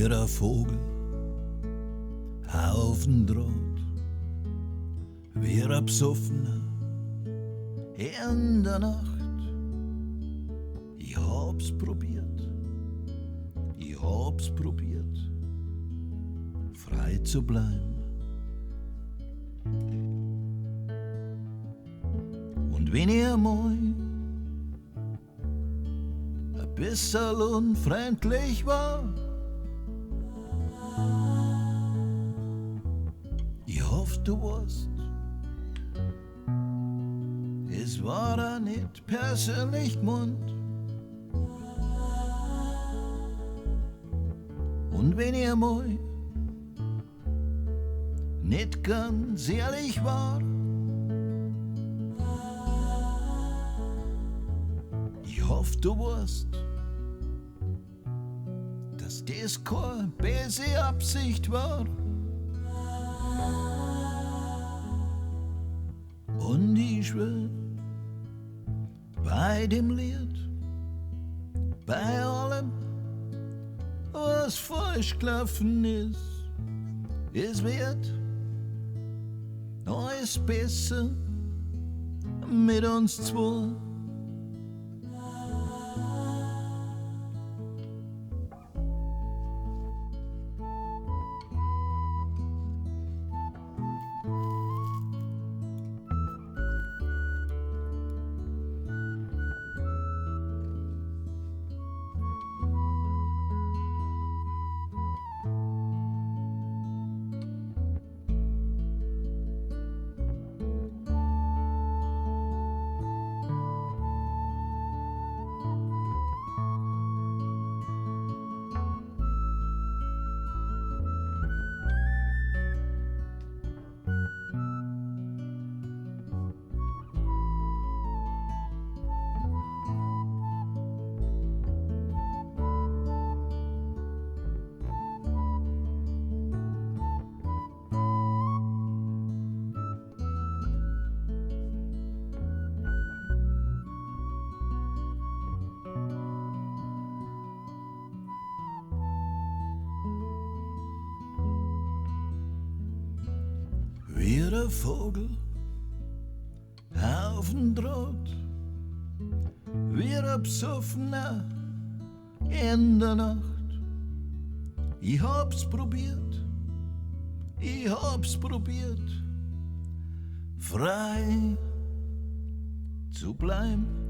wie der Vogel auf den Draht, wie der Besoffener in der Nacht. Ich hab's probiert, frei zu bleiben. Und wenn ich einmal ein bisschen unfreundlich war, ich hoffe, du weißt, es war da nicht persönlich gemeint. Und wenn ich einmal nicht ganz ehrlich war, ich hoffe, du weißt, dass das keine böse Absicht war. Und ich schwör, bei dem Lied, bei allem, was falsch gelaufen ist, es wird alles besser mit uns zwei. Wie der Vogel auf den Draht, wie der Besoffener in der Nacht. Ich hab's probiert, frei zu bleiben.